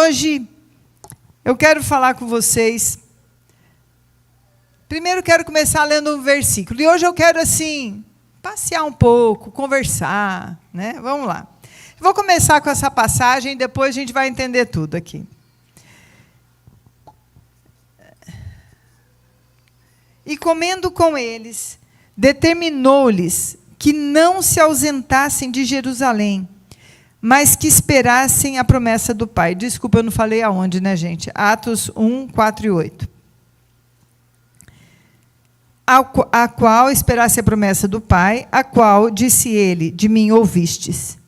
hoje eu quero falar com vocês. Primeiro quero começar lendo um versículo. E hoje eu quero, assim, passear um pouco, conversar, né? Vamos lá. Vou começar com essa passagem, depois a gente vai entender tudo aqui. E comendo com eles, determinou-lhes que não se ausentassem de Jerusalém, mas que esperassem a promessa do Pai. Desculpa, eu não falei aonde, né, gente? Atos 1, 4 e 8. A qual esperasse a promessa do Pai, a qual, disse ele, de mim ouvistes.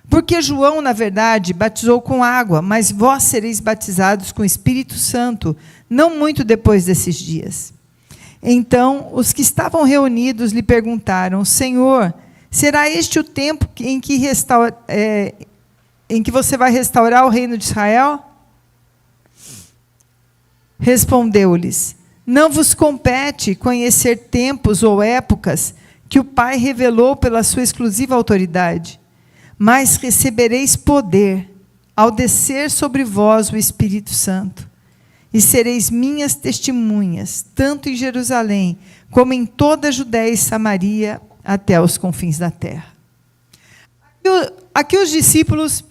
Porque João, na verdade, batizou com água, mas vós sereis batizados com o Espírito Santo, não muito depois desses dias. Então, os que estavam reunidos lhe perguntaram, Senhor, será este o tempo em que você vai restaurar o reino de Israel? Respondeu-lhes, não vos compete conhecer tempos ou épocas que o Pai revelou pela sua exclusiva autoridade, mas recebereis poder ao descer sobre vós o Espírito Santo, e sereis minhas testemunhas, tanto em Jerusalém, como em toda a Judéia e Samaria, até os confins da terra. Aqui os discípulos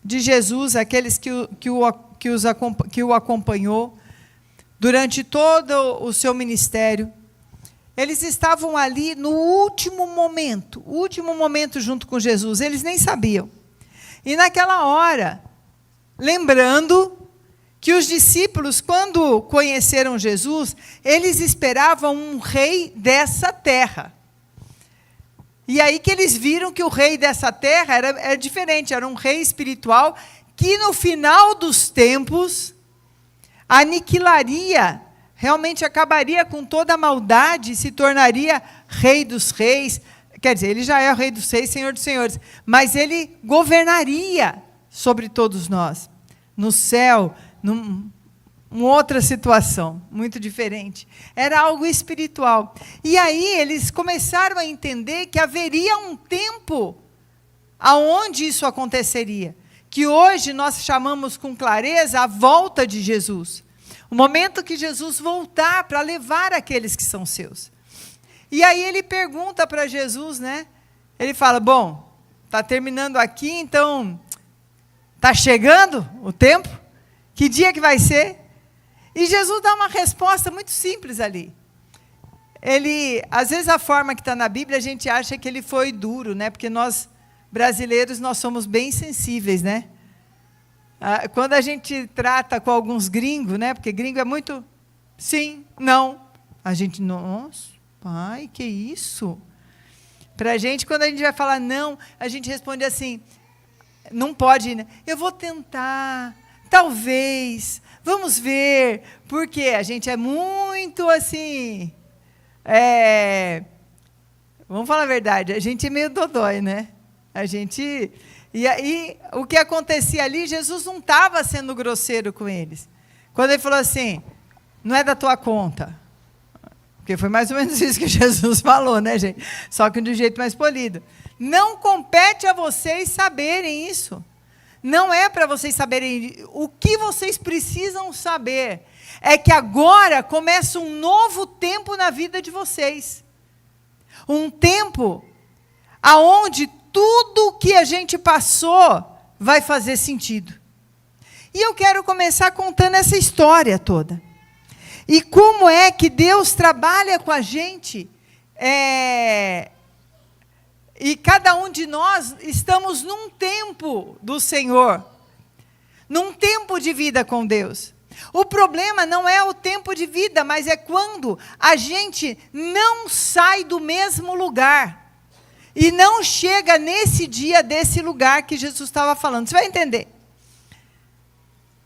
de Jesus, aqueles que o acompanhou, durante todo o seu ministério, eles estavam ali no último momento junto com Jesus, eles nem sabiam. E naquela hora, lembrando que os discípulos, quando conheceram Jesus, eles esperavam um rei dessa terra. E aí que eles viram que o rei dessa terra era diferente, era um rei espiritual que no final dos tempos aniquilaria, realmente acabaria com toda a maldade, se tornaria rei dos reis. Quer dizer, ele já é o rei dos reis, senhor dos senhores, mas ele governaria sobre todos nós, no céu, numa outra situação, muito diferente. Era algo espiritual. E aí eles começaram a entender que haveria um tempo aonde isso aconteceria, que hoje nós chamamos com clareza a volta de Jesus. O momento que Jesus voltar para levar aqueles que são seus. E aí ele pergunta para Jesus, né? Ele fala, bom, está terminando aqui, então, está chegando o tempo? Que dia que vai ser? E Jesus dá uma resposta muito simples ali. Às vezes a forma que está na Bíblia, a gente acha que ele foi duro, né? Porque nós, brasileiros, nós somos bem sensíveis, né? Quando a gente trata com alguns gringos, né? Porque gringo é muito sim, não. A gente, nossa, pai, que isso? Para a gente, quando a gente vai falar não, a gente responde assim, não pode, né? Eu vou tentar, talvez, vamos ver, porque a gente é muito assim, vamos falar a verdade, a gente é meio dodói, né? E aí, o que acontecia ali, Jesus não estava sendo grosseiro com eles. Quando ele falou assim, não é da tua conta. Porque foi mais ou menos isso que Jesus falou, né, gente? Só que de um jeito mais polido. Não compete a vocês saberem isso. Não é para vocês saberem. O que vocês precisam saber é que agora começa um novo tempo na vida de vocês. Um tempo aonde tudo que a gente passou vai fazer sentido. E eu quero começar contando essa história toda. E como é que Deus trabalha com a gente. E cada um de nós estamos num tempo do Senhor. Num tempo de vida com Deus. O problema não é o tempo de vida, mas é quando a gente não sai do mesmo lugar. E não chega nesse dia desse lugar que Jesus estava falando. Você vai entender.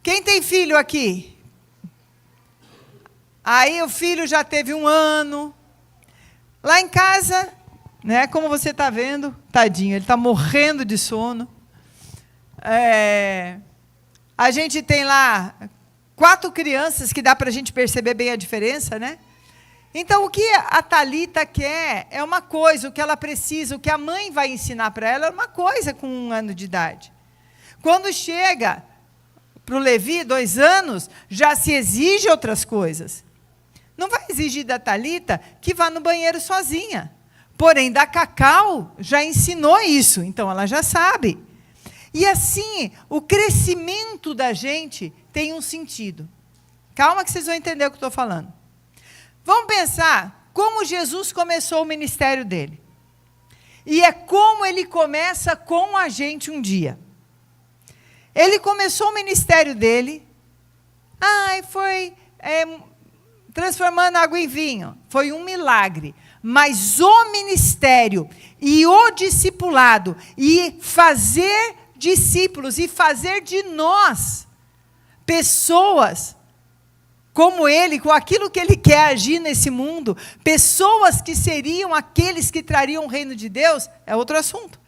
Quem tem filho aqui? Aí o filho já teve 1 ano. Lá em casa, né, como você está vendo, tadinho, ele está morrendo de sono. A gente tem lá 4 crianças que dá para a gente perceber bem a diferença, né? Então, o que a Thalita quer é uma coisa, o que ela precisa, o que a mãe vai ensinar para ela é uma coisa com 1 ano de idade. Quando chega para o Levi, 2 anos, já se exige outras coisas. Não vai exigir da Thalita que vá no banheiro sozinha. Porém, da Cacau já ensinou isso, então ela já sabe. E assim, o crescimento da gente tem um sentido. Calma que vocês vão entender o que eu estou falando. Vamos pensar como Jesus começou o ministério dele. E é como ele começa com a gente um dia. Ele começou o ministério dele, foi transformando água em vinho. Foi um milagre. Mas o ministério e o discipulado e fazer discípulos e fazer de nós pessoas como ele, com aquilo que ele quer agir nesse mundo, pessoas que seriam aqueles que trariam o reino de Deus, é outro assunto.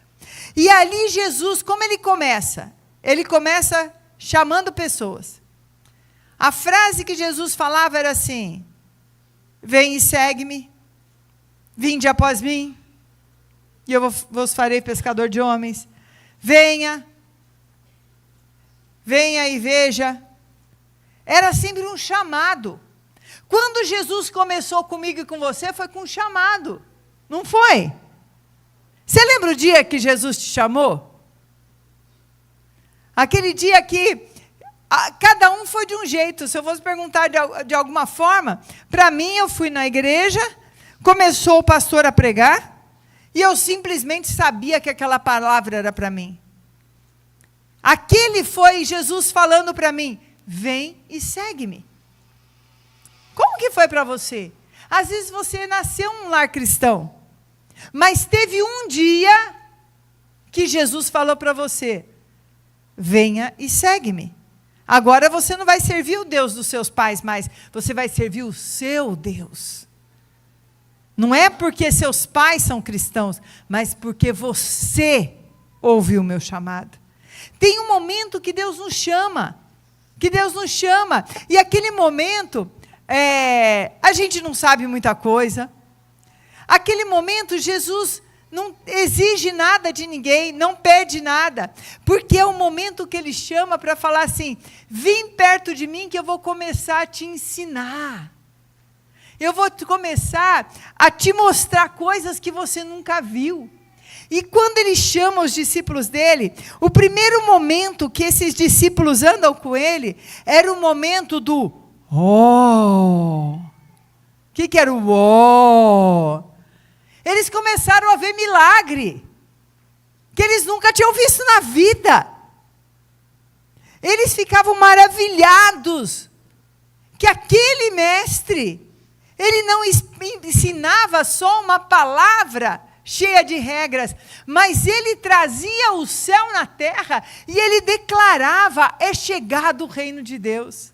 E ali Jesus, como ele começa? Ele começa chamando pessoas. A frase que Jesus falava era assim: vem e segue-me, vinde após mim, e eu vos farei pescador de homens. Venha e veja. Era sempre um chamado. Quando Jesus começou comigo e com você, foi com um chamado, não foi? Você lembra o dia que Jesus te chamou? Aquele dia que cada um foi de um jeito. Se eu fosse perguntar de alguma forma, para mim eu fui na igreja, começou o pastor a pregar, e eu simplesmente sabia que aquela palavra era para mim. Aquele foi Jesus falando para mim: vem e segue-me. Como que foi para você? Às vezes você nasceu num lar cristão, mas teve um dia que Jesus falou para você: venha e segue-me. Agora você não vai servir o Deus dos seus pais mais, você vai servir o seu Deus. Não é porque seus pais são cristãos, mas porque você ouviu o meu chamado. Tem um momento que Deus nos chama, e aquele momento, a gente não sabe muita coisa. Aquele momento, Jesus não exige nada de ninguém, não pede nada, porque é o momento que ele chama para falar assim: vem perto de mim que eu vou começar a te ensinar. Eu vou começar a te mostrar coisas que você nunca viu. E quando ele chama os discípulos dele, o primeiro momento que esses discípulos andam com ele, era o momento do ó. O que era o ó? Eles começaram a ver milagre, que eles nunca tinham visto na vida. Eles ficavam maravilhados, que aquele mestre, ele não ensinava só uma palavra cheia de regras, mas ele trazia o céu na terra, e ele declarava: é chegado o reino de Deus.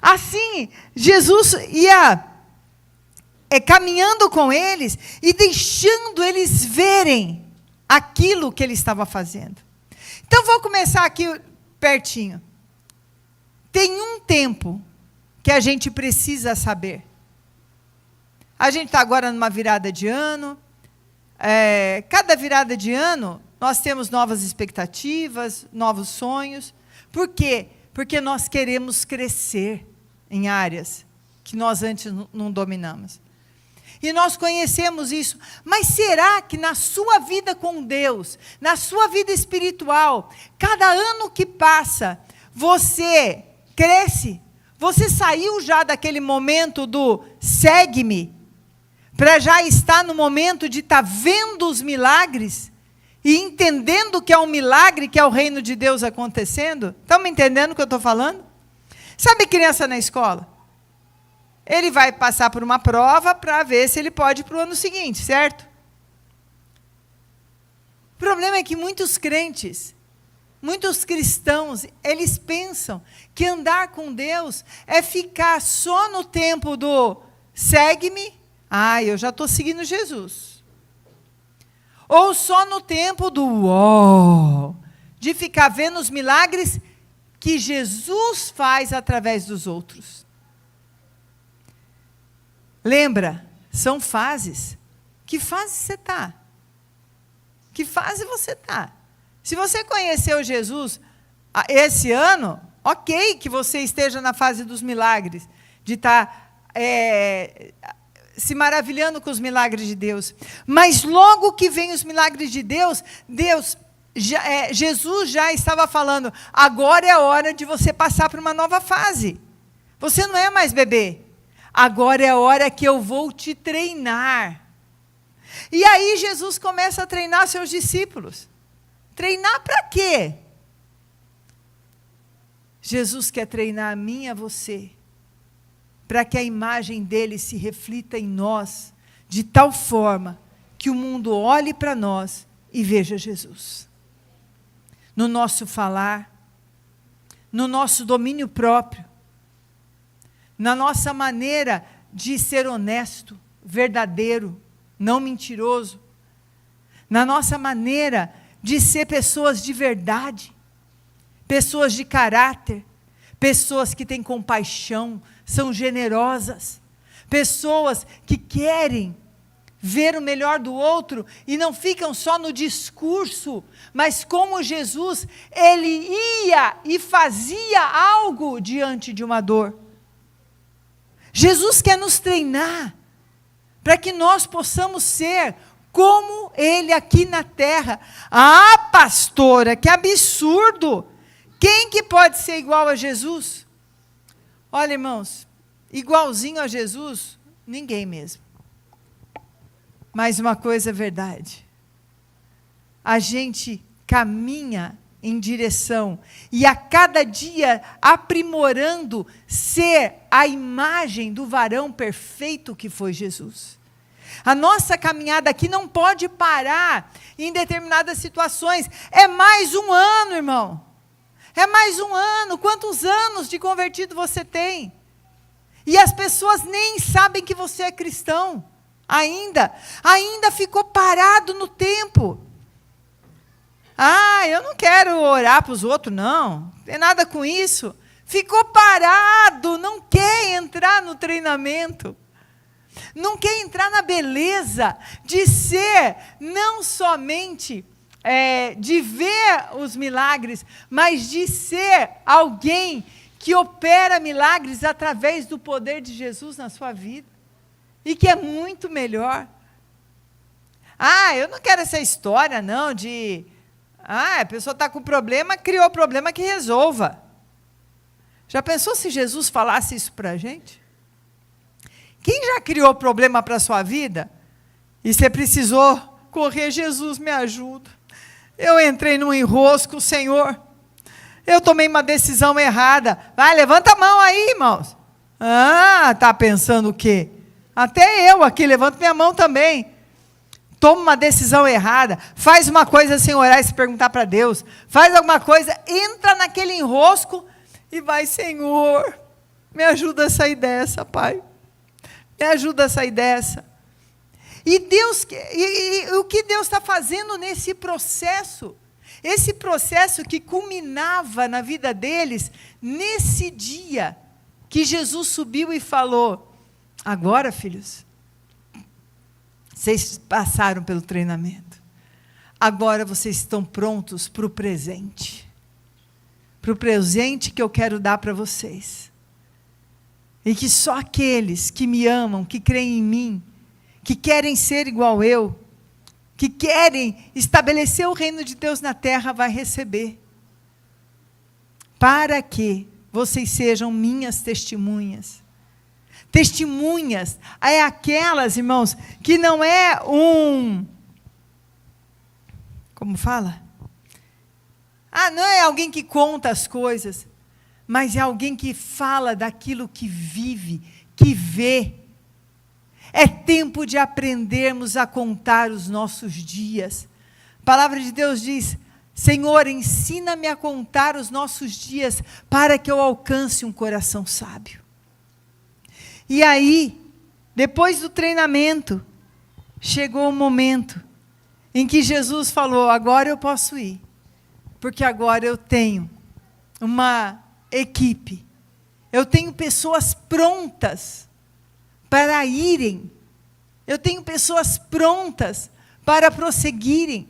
Assim, Jesus ia caminhando com eles, e deixando eles verem aquilo que ele estava fazendo. Então, vou começar aqui pertinho. Tem um tempo que a gente precisa saber. A gente está agora numa virada de ano. Cada virada de ano, nós temos novas expectativas, novos sonhos. Por quê? Porque nós queremos crescer em áreas que nós antes não dominamos. E nós conhecemos isso. Mas será que na sua vida com Deus, na sua vida espiritual, cada ano que passa, você cresce? Você saiu já daquele momento do segue-me, para já estar no momento de estar vendo os milagres e entendendo que é um milagre, que é o reino de Deus acontecendo? Estão me entendendo o que eu estou falando? Sabe criança na escola? Ele vai passar por uma prova para ver se ele pode ir para o ano seguinte, certo? O problema é que muitos crentes, muitos cristãos, eles pensam que andar com Deus é ficar só no tempo do segue-me. Eu já estou seguindo Jesus. Ou só no tempo do uau, de ficar vendo os milagres que Jesus faz através dos outros. Lembra, são fases. Que fase você está? Que fase você está? Se você conheceu Jesus esse ano, Ok que você esteja na fase dos milagres, de estar se maravilhando com os milagres de Deus. Mas logo que vem os milagres de Deus, Jesus já estava falando, agora é a hora de você passar para uma nova fase. Você não é mais bebê. Agora é a hora que eu vou te treinar. E aí Jesus começa a treinar seus discípulos. Treinar para quê? Jesus quer treinar a mim e a você, para que a imagem dele se reflita em nós, de tal forma que o mundo olhe para nós e veja Jesus. No nosso falar, no nosso domínio próprio, na nossa maneira de ser honesto, verdadeiro, não mentiroso, na nossa maneira de ser pessoas de verdade, pessoas de caráter, pessoas que têm compaixão, são generosas, pessoas que querem ver o melhor do outro e não ficam só no discurso, mas como Jesus, ele ia e fazia algo diante de uma dor. Jesus quer nos treinar para que nós possamos ser como ele aqui na terra. Ah, pastora, que absurdo! Quem que pode ser igual a Jesus? Olha, irmãos, igualzinho a Jesus, ninguém mesmo. Mas uma coisa é verdade. A gente caminha em direção e a cada dia aprimorando ser a imagem do varão perfeito que foi Jesus. A nossa caminhada aqui não pode parar em determinadas situações. É mais um ano, irmão. É mais um ano. Quantos anos de convertido você tem? E as pessoas nem sabem que você é cristão. Ainda ficou parado no tempo. Ah, eu não quero orar para os outros, não tem nada com isso. Ficou parado, não quer entrar no treinamento. Não quer entrar na beleza de ser, não somente de ver os milagres, mas de ser alguém que opera milagres através do poder de Jesus na sua vida. E que é muito melhor. Ah, eu não quero essa história, não, de... Ah, a pessoa está com problema, criou problema que resolva. Já pensou se Jesus falasse isso para a gente? Quem já criou problema para a sua vida? E você precisou correr, Jesus, me ajuda. Eu entrei num enrosco, Senhor. Eu tomei uma decisão errada. Vai, levanta a mão aí, irmãos. Ah, está pensando o quê? Até eu aqui, levanto minha mão também. Toma uma decisão errada, faz uma coisa sem orar e se perguntar para Deus, faz alguma coisa, entra naquele enrosco e vai, Senhor, me ajuda a sair dessa, Pai. Me ajuda a sair dessa. E Deus, o que Deus está fazendo nesse processo? Esse processo que culminava na vida deles, nesse dia que Jesus subiu e falou, agora, filhos, vocês passaram pelo treinamento. Agora vocês estão prontos para o presente. Para o presente que eu quero dar para vocês. E que só aqueles que me amam, que creem em mim, que querem ser igual eu, que querem estabelecer o reino de Deus na terra, vai receber. Para que vocês sejam minhas testemunhas. Testemunhas é aquelas, irmãos, que não é como fala? Ah, não é alguém que conta as coisas, mas é alguém que fala daquilo que vive, que vê. É tempo de aprendermos a contar os nossos dias. A palavra de Deus diz, Senhor, ensina-me a contar os nossos dias, para que eu alcance um coração sábio. E aí, depois do treinamento, chegou o momento em que Jesus falou, agora eu posso ir, porque agora eu tenho uma equipe, eu tenho pessoas prontas para irem, eu tenho pessoas prontas para prosseguirem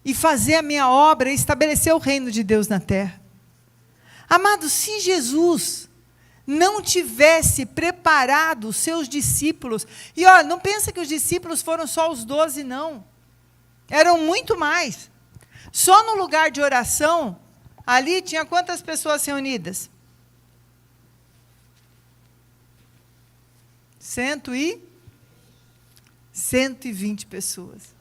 e fazer a minha obra e estabelecer o reino de Deus na terra. Amados, se Jesus não tivesse preparado os seus discípulos, e olha, não pensa que os discípulos foram só os 12, não. Eram muito mais. Só no lugar de oração, ali tinha quantas pessoas reunidas? 120 pessoas.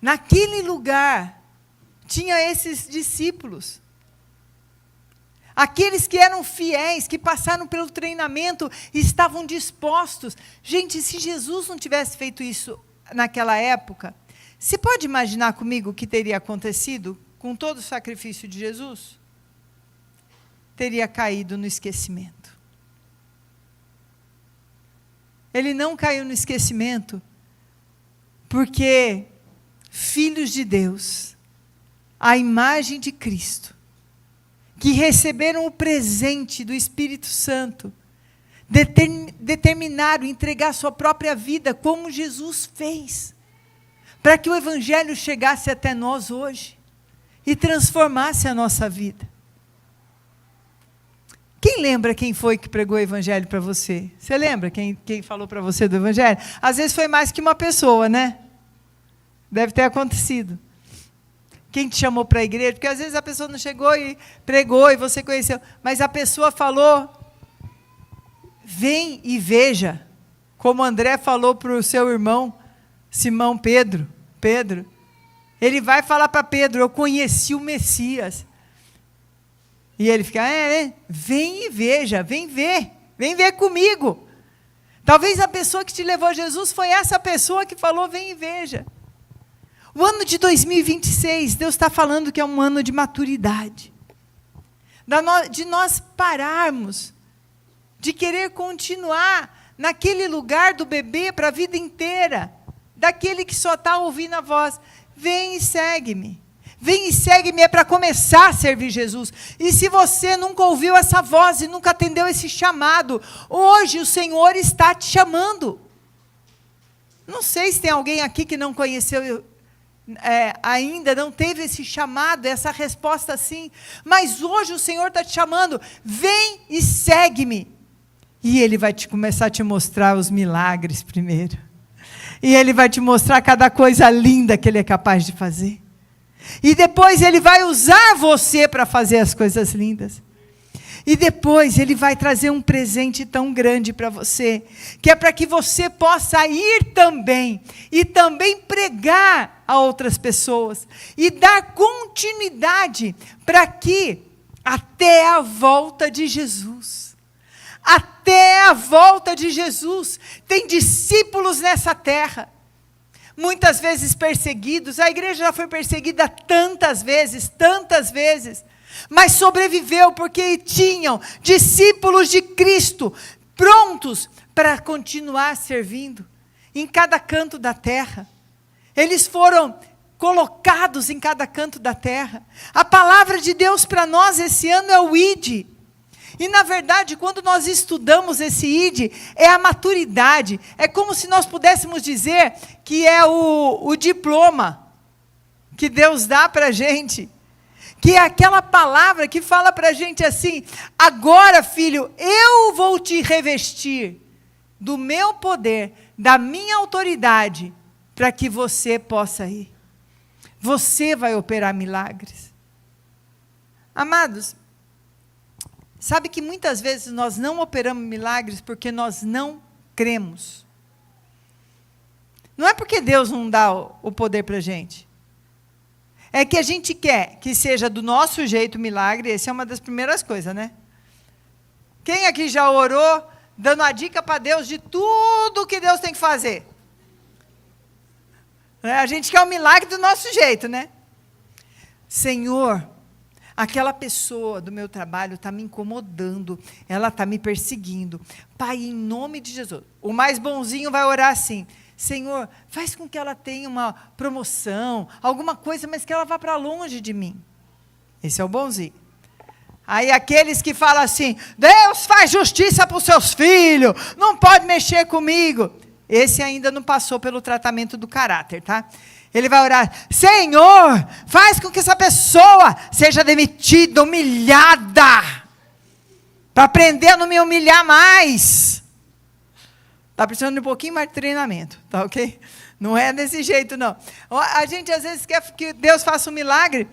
Naquele lugar, tinha esses discípulos. Aqueles que eram fiéis, que passaram pelo treinamento e estavam dispostos. Gente, se Jesus não tivesse feito isso naquela época, você pode imaginar comigo o que teria acontecido com todo o sacrifício de Jesus? Teria caído no esquecimento. Ele não caiu no esquecimento porque filhos de Deus, a imagem de Cristo, que receberam o presente do Espírito Santo, determinaram entregar sua própria vida, como Jesus fez, para que o Evangelho chegasse até nós hoje e transformasse a nossa vida. Quem lembra quem foi que pregou o Evangelho para você? Você lembra quem falou para você do Evangelho? Às vezes foi mais que uma pessoa, né? Deve ter acontecido. Quem te chamou para a igreja? Porque às vezes a pessoa não chegou e pregou e você conheceu, mas a pessoa falou, vem e veja, como André falou para o seu irmão, Simão Pedro, ele vai falar para Pedro, eu conheci o Messias. E ele fica, vem e veja, vem ver comigo. Talvez a pessoa que te levou a Jesus foi essa pessoa que falou, vem e veja. O ano de 2026, Deus está falando que é um ano de maturidade. De nós pararmos, de querer continuar naquele lugar do bebê para a vida inteira, daquele que só está ouvindo a voz. Vem e segue-me. Vem e segue-me é para começar a servir Jesus. E se você nunca ouviu essa voz e nunca atendeu esse chamado, hoje o Senhor está te chamando. Não sei se tem alguém aqui que não conheceu ainda, não teve esse chamado, essa resposta assim, mas hoje o Senhor está te chamando, vem e segue-me. E Ele vai começar a te mostrar os milagres primeiro. E Ele vai te mostrar cada coisa linda que Ele é capaz de fazer. E depois Ele vai usar você para fazer as coisas lindas. E depois Ele vai trazer um presente tão grande para você, que é para que você possa ir também, e também pregar a outras pessoas, e dar continuidade para que, até a volta de Jesus, tem discípulos nessa terra, muitas vezes perseguidos. A igreja já foi perseguida tantas vezes, mas sobreviveu porque tinham discípulos de Cristo prontos para continuar servindo em cada canto da terra. Eles foram colocados em cada canto da terra. A palavra de Deus para nós esse ano é o ID. E, na verdade, quando nós estudamos esse ID, é a maturidade. É como se nós pudéssemos dizer que é o diploma que Deus dá para a gente. Que é aquela palavra que fala para a gente assim, agora, filho, eu vou te revestir do meu poder, da minha autoridade, para que você possa ir. Você vai operar milagres. Amados, sabe que muitas vezes nós não operamos milagres porque nós não cremos. Não é porque Deus não dá o poder para a gente. É que a gente quer que seja do nosso jeito o milagre. Essa é uma das primeiras coisas, né? Quem aqui já orou dando a dica para Deus de tudo que Deus tem que fazer? A gente quer o milagre do nosso jeito, né? Senhor, aquela pessoa do meu trabalho está me incomodando, ela está me perseguindo. Pai, em nome de Jesus. O mais bonzinho vai orar assim, Senhor, faz com que ela tenha uma promoção, alguma coisa, mas que ela vá para longe de mim. Esse é o bonzinho. Aí aqueles que falam assim, Deus faz justiça para os seus filhos, não pode mexer comigo. Esse ainda não passou pelo tratamento do caráter, tá? Ele vai orar: Senhor, faz com que essa pessoa seja demitida, humilhada, para aprender a não me humilhar mais. Está precisando de um pouquinho mais de treinamento, tá ok? Não é desse jeito, não. A gente às vezes quer que Deus faça um milagre.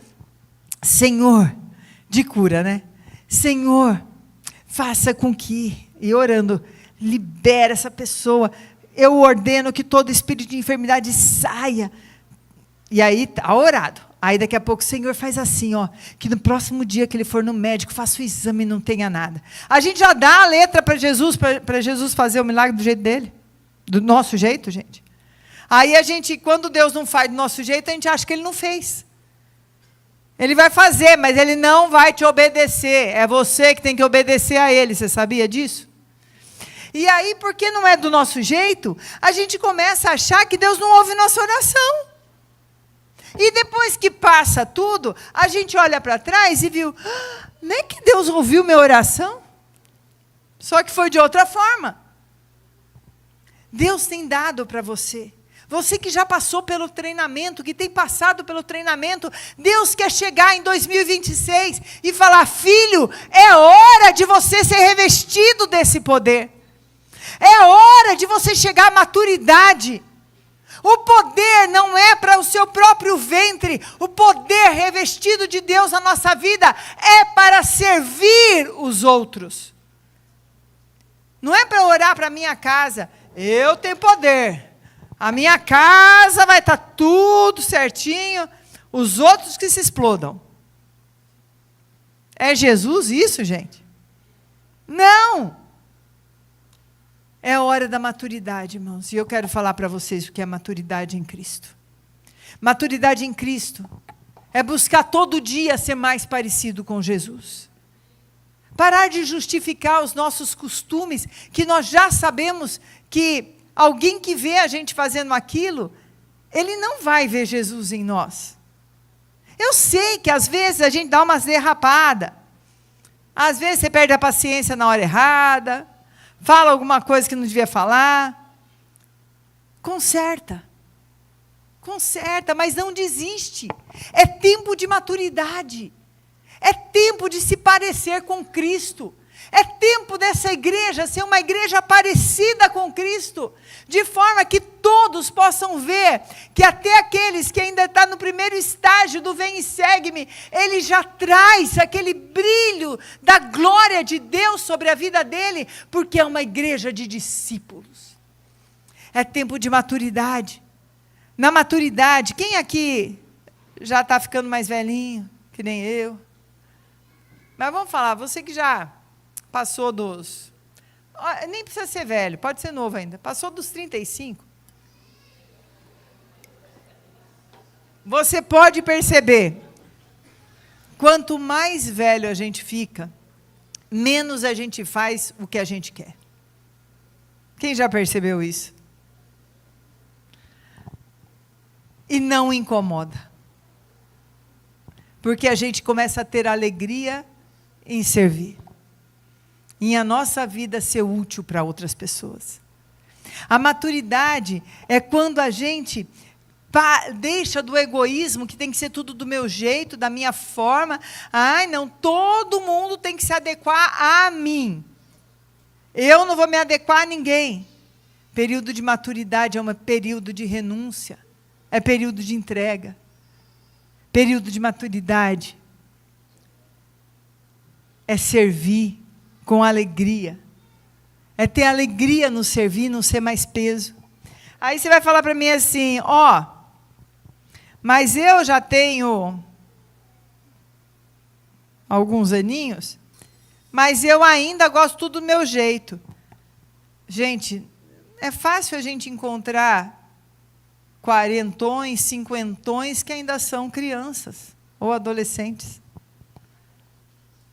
Senhor, de cura, né? Senhor, faça com que, e orando, libera essa pessoa. Eu ordeno que todo espírito de enfermidade saia. E aí, está orado. Aí daqui a pouco, Senhor, faz assim, ó, que no próximo dia que ele for no médico, faça o exame e não tenha nada. A gente já dá a letra para Jesus fazer o milagre do jeito dele. Do nosso jeito, gente. Aí a gente, quando Deus não faz do nosso jeito, a gente acha que ele não fez. Ele vai fazer, mas ele não vai te obedecer. É você que tem que obedecer a ele. Você sabia disso? E aí, porque não é do nosso jeito, a gente começa a achar que Deus não ouve nossa oração. E depois que passa tudo, a gente olha para trás e viu, nem que Deus ouviu minha oração, só que foi de outra forma. Deus tem dado para você. Você que já passou pelo treinamento, que tem passado pelo treinamento, Deus quer chegar em 2026 e falar: filho, é hora de você ser revestido desse poder. É hora de você chegar à maturidade. O poder não é para o seu próprio ventre. O poder revestido de Deus na nossa vida é para servir os outros. Não é para orar para a minha casa. Eu tenho poder. A minha casa vai estar tudo certinho. Os outros que se explodam. É Jesus isso, gente? Não. É hora da maturidade, irmãos. E eu quero falar para vocês o que é maturidade em Cristo. Maturidade em Cristo é buscar todo dia ser mais parecido com Jesus. Parar de justificar os nossos costumes, que nós já sabemos que alguém que vê a gente fazendo aquilo, ele não vai ver Jesus em nós. Eu sei que às vezes a gente dá umas derrapadas. Às vezes você perde a paciência na hora errada. Fala alguma coisa que não devia falar. Conserta, mas não desiste. É tempo de maturidade. É tempo de se parecer com Cristo. É tempo dessa igreja ser uma igreja parecida com Cristo, de forma que todos possam ver que até aqueles que ainda estão no primeiro estágio do vem e segue-me, ele já traz aquele brilho da glória de Deus sobre a vida dele, porque é uma igreja de discípulos. É tempo de maturidade. Na maturidade, quem aqui já está ficando mais velhinho, que nem eu? Mas vamos falar, você que já passou dos... Nem precisa ser velho, pode ser novo ainda. Passou dos 35. Você pode perceber, quanto mais velho a gente fica, menos a gente faz o que a gente quer. Quem já percebeu isso? E não incomoda. Porque a gente começa a ter alegria em servir. Em a nossa vida ser útil para outras pessoas. A maturidade é quando a gente deixa do egoísmo, que tem que ser tudo do meu jeito, da minha forma. Ai, não, todo mundo tem que se adequar a mim. Eu não vou me adequar a ninguém. Período de maturidade é um período de renúncia. É período de entrega. Período de maturidade é servir com alegria. É ter alegria no servir, não ser mais peso. Aí você vai falar para mim assim, mas eu já tenho alguns aninhos, mas eu ainda gosto tudo do meu jeito. Gente, é fácil a gente encontrar quarentões, cinquentões que ainda são crianças ou adolescentes.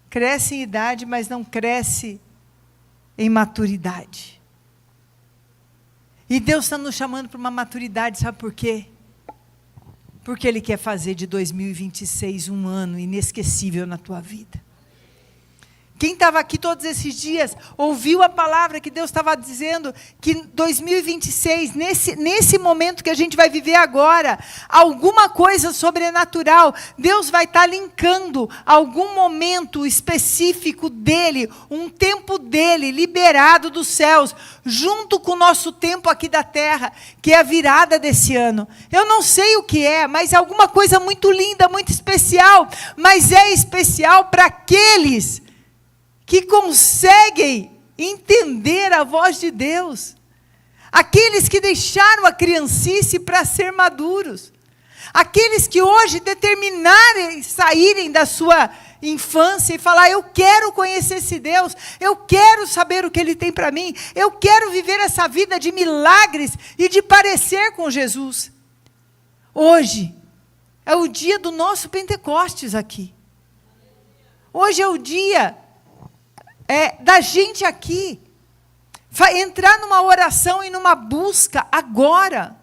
Cresce em idade, mas não cresce em maturidade. E Deus está nos chamando para uma maturidade, sabe por quê? Porque Ele quer fazer de 2026 um ano inesquecível na tua vida. Quem estava aqui todos esses dias, ouviu a palavra que Deus estava dizendo, que 2026, nesse momento que a gente vai viver agora, alguma coisa sobrenatural, Deus vai estar linkando algum momento específico dele, um tempo dele, liberado dos céus, junto com o nosso tempo aqui da terra, que é a virada desse ano. Eu não sei o que é, mas é alguma coisa muito linda, muito especial, mas é especial para aqueles que conseguem entender a voz de Deus, aqueles que deixaram a criancice para ser maduros, aqueles que hoje determinarem saírem da sua infância e falar: eu quero conhecer esse Deus, eu quero saber o que Ele tem para mim, eu quero viver essa vida de milagres e de parecer com Jesus. Hoje é o dia do nosso Pentecostes aqui. Hoje é o dia da gente aqui entrar numa oração e numa busca agora.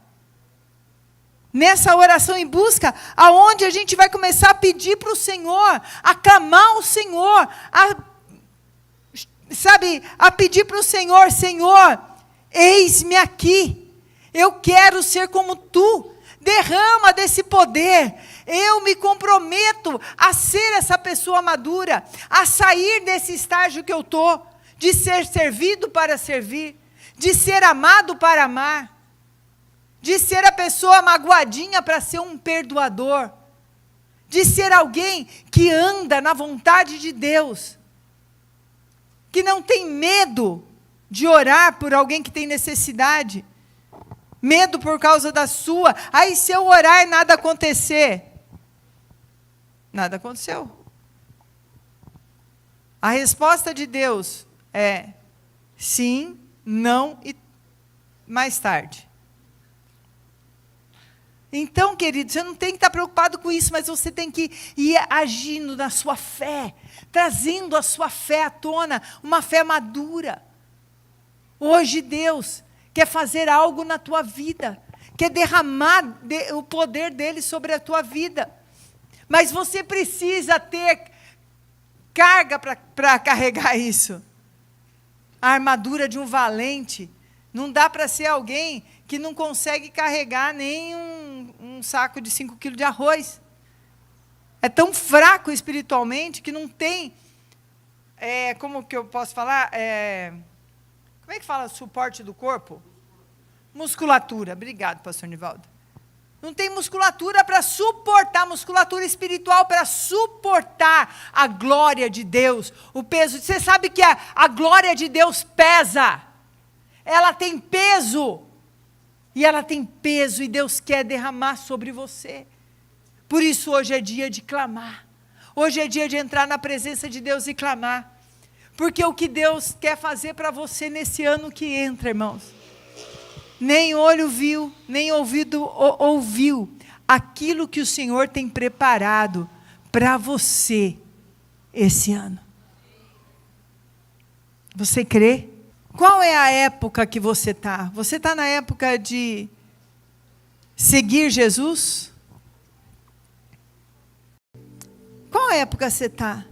Nessa oração em busca, aonde a gente vai começar a pedir para o Senhor, a clamar o Senhor, a pedir para o Senhor: Senhor, eis-me aqui, eu quero ser como Tu, derrama desse poder, eu me comprometo a ser essa pessoa madura, a sair desse estágio que eu estou, de ser servido para servir, de ser amado para amar, de ser a pessoa magoadinha para ser um perdoador, de ser alguém que anda na vontade de Deus, que não tem medo de orar por alguém que tem necessidade, medo por causa da sua. Aí se eu orar e nada acontecer, nada aconteceu. A resposta de Deus é sim, não e mais tarde. Então, querido, você não tem que estar preocupado com isso, mas você tem que ir agindo na sua fé, trazendo a sua fé à tona, uma fé madura. Hoje Deus quer fazer algo na tua vida, quer derramar o poder dele sobre a tua vida. Mas você precisa ter carga para carregar isso. A armadura de um valente. Não dá para ser alguém que não consegue carregar nem um saco de 5 quilos de arroz. É tão fraco espiritualmente que não tem, como que eu posso falar? Como é que fala suporte do corpo? Musculatura. Obrigado, pastor Nivaldo. Não tem musculatura para suportar, musculatura espiritual para suportar a glória de Deus, o peso. Você sabe que a glória de Deus pesa. Ela tem peso. E ela tem peso e Deus quer derramar sobre você. Por isso hoje é dia de clamar. Hoje é dia de entrar na presença de Deus e clamar. Porque o que Deus quer fazer para você nesse ano que entra, irmãos, nem olho viu, nem ouvido ouviu aquilo que o Senhor tem preparado para você esse ano. Você crê? Qual é a época que você está? Você está na época de seguir Jesus? Qual época você está?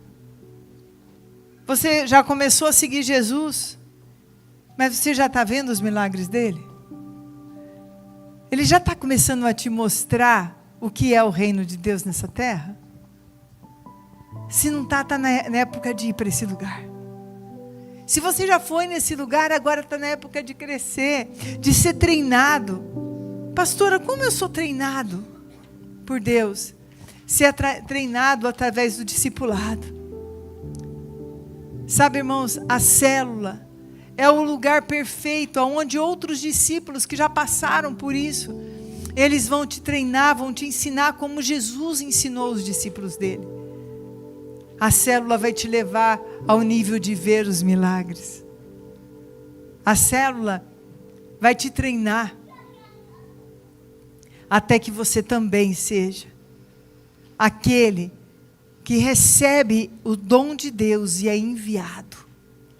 Você já começou a seguir Jesus? Mas você já está vendo os milagres dele? Ele já está começando a te mostrar o que é o reino de Deus nessa terra? Se não está, está na época de ir para esse lugar. Se você já foi nesse lugar, agora está na época de crescer, de ser treinado. Pastora, como eu sou treinado por Deus? Ser treinado através do discipulado. Sabe, irmãos, a célula é o lugar perfeito, onde outros discípulos que já passaram por isso, eles vão te treinar, vão te ensinar como Jesus ensinou os discípulos dele. A célula vai te levar ao nível de ver os milagres. A célula vai te treinar até que você também seja aquele que recebe o dom de Deus e é enviado.